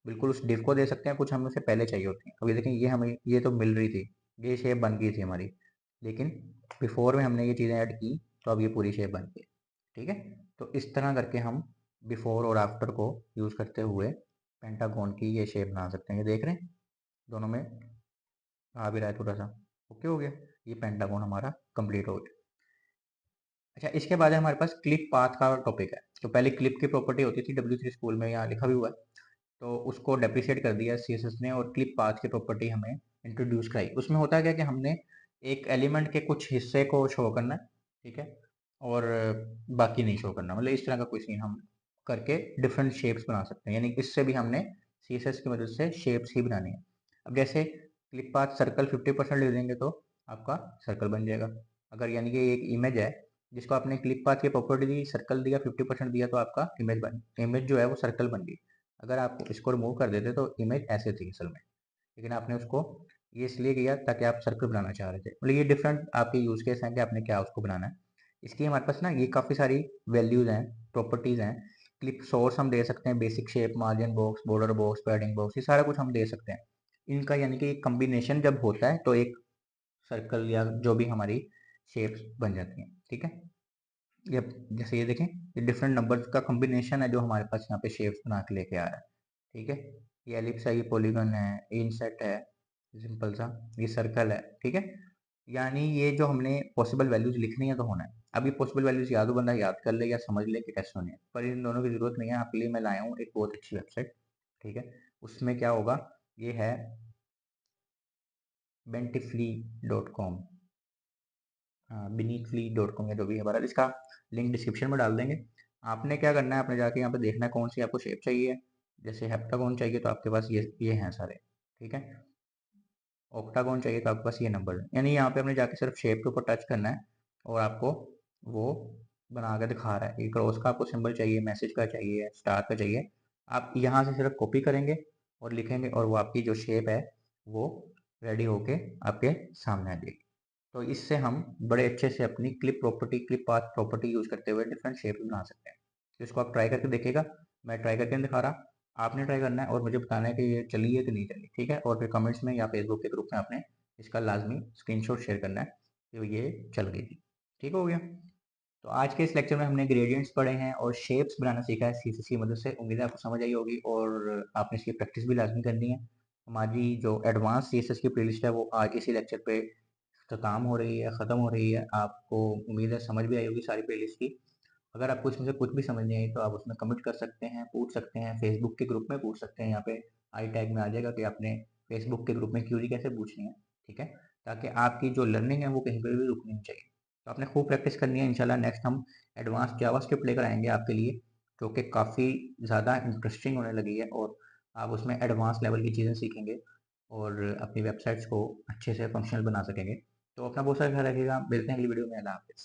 बिल्कुल उस डिव को दे सकते हैं, कुछ हमें उससे पहले चाहिए होती हैं। अब ये देखें, ये हमें ये तो मिल रही थी, ये शेप बन गई थी हमारी, लेकिन बिफोर में हमने ये चीज़ें ऐड की तो अब ये पूरी शेप बन गई, ठीक है। तो इस तरह करके हम बिफोर और आफ्टर को यूज़ करते हुए पेंटागन की ये शेप बना सकते हैं। ये देख रहे हैं दोनों में आ भी रहा है थोड़ा सा, ओके हो गया। ये पेंटागन हमारा कंप्लीट हो गया। अच्छा, इसके बाद हमारे पास क्लिप पाथ का टॉपिक है। तो पहले क्लिप की प्रॉपर्टी होती थी W3 स्कूल में, यहाँ लिखा भी हुआ है, तो उसको डेप्रिशिएट कर दिया CSS ने और क्लिप पाथ की प्रॉपर्टी हमें इंट्रोड्यूस कराई। उसमें होता क्या कि हमने एक एलिमेंट के कुछ हिस्से को शो करना है, ठीक है, और बाकी नहीं शो करना, मतलब इस तरह का कोई सीन हम करके डिफरेंट शेप्स बना सकते हैं। यानी कि इससे भी हमने CSS की मदद से शेप्स ही बनानी है। अब जैसे क्लिप पाथ सर्कल 50% ले देंगे तो आपका सर्कल बन जाएगा। अगर यानी कि एक इमेज है जिसको आपने क्लिप पाथ की प्रॉपर्टी दी, सर्कल दिया, 50% दिया, तो आपका इमेज जो है वो सर्कल बन गई। अगर आप इसको रिमूव कर देते तो इमेज ऐसे थी असल में, लेकिन आपने उसको ये इसलिए किया ताकि आप सर्कल बनाना चाह रहे थे। मतलब ये डिफरेंट आपके यूज केस हैं कि आपने क्या उसको बनाना है। इसकी हमारे पास ना ये काफ़ी सारी वैल्यूज हैं, प्रॉपर्टीज हैं। क्लिप सोर्स हम दे सकते हैं, basic shape, margin box, border box, padding box, ये सारा कुछ हम दे सकते हैं। इनका यानी कि कम्बिनेशन जब होता है तो एक सर्कल या जो भी हमारी शेप्स बन जाती हैं, ठीक है। ये जैसे ये देखें, ये डिफरेंट नंबर्स का कॉम्बिनेशन है जो हमारे पास यहाँ पे शेप्स बना के लेके आ रहा है, ठीक है। ये एलिप्स है, ये पॉलीगन है, ये इनसेट है, सिंपल सा, ये सर्कल है, ठीक है। यानी ये जो हमने पॉसिबल वैल्यूज लिखनी है तो होना है। अब ये पॉसिबल वैल्यूज या तो बंदा याद कर ले या समझ ले कि कैसे होनी है, पर इन दोनों की जरूरत नहीं है। आपके लिए मैं लाया हूँ एक बहुत अच्छी वेबसाइट, ठीक है। उसमें क्या होगा, ये है bentifly.com, हाँ beneathly.com या जो भी है, बहरहाल इसका लिंक डिस्क्रिप्शन में डाल देंगे। आपने क्या करना है, आपने जाके यहाँ पे देखना है कौन सी आपको शेप चाहिए। जैसे हेप्टागोन चाहिए तो आपके पास ये हैं सारे, ठीक है। ऑक्टागोन चाहिए तो आपके पास ये नंबर है। यानी यहाँ पे आपने जाके सिर्फ शेप के ऊपर टच करना है और आपको वो बना के दिखा रहा है। ये क्रॉस का आपको सिंबल चाहिए, मैसेज का चाहिए, स्टार का चाहिए, आप यहाँ से सिर्फ कॉपी करेंगे और लिखेंगे और वो आपकी जो शेप है वो रेडी होके आपके सामने आ जाएगी। तो इससे हम बड़े अच्छे से अपनी clip property, clip path property use करते हुए डिफरेंट शेप बना सकते हैं। तो इसको आप ट्राई करके देखिएगा, मैं ट्राई करके नहीं दिखा रहा, आपने ट्राई करना है और मुझे बताना है कि ये चली है कि नहीं चली, ठीक है। और फिर कमेंट्स में या फेसबुक के ग्रुप में आपने इसका लाजमी स्क्रीनशॉट शेयर करना है कि ये चल गई थी, ठीक हो गया। तो आज के इस लेक्चर में हमने ग्रेडियंट्स पढ़े हैं और शेप्स बनाना सीखा है CSS की मदद से। उम्मीद है आपको समझ आई होगी और आपने इसकी प्रैक्टिस भी लाजमी करनी है। हमारी जो एडवांस CSS की प्लेलिस्ट है वो आज इसी लेक्चर पे ख़त्म हो रही है, आपको उम्मीद है समझ भी आई होगी सारी प्लेलिस्ट की। अगर आपको इसमें से कुछ भी समझ नहीं आई तो आप उसमें कमेंट कर सकते हैं, पूछ सकते हैं, फेसबुक के ग्रुप में पूछ सकते हैं। यहाँ पे आई टैग में आ जाएगा कि आपने फेसबुक के ग्रुप में क्यूरी कैसे पूछनी है, ठीक है, ताकि आपकी जो लर्निंग है वो कहीं पर भी रुकनी नहीं चाहिए। तो आपने खूब प्रैक्टिस करनी है। इंशाल्लाह नेक्स्ट हम एडवांस जावास्क्रिप्ट लेकर आएंगे आपके लिए, जो कि काफ़ी ज़्यादा इंटरेस्टिंग होने लगी है और आप उसमें एडवांस लेवल की चीज़ें सीखेंगे और अपनी वेबसाइट्स को अच्छे से फंक्शनल बना सकेंगे। तो अपना बहुत सारा ख्याल रखिएगा, मिलते हैं अगली वीडियो में। अल्लाह हाफिज़।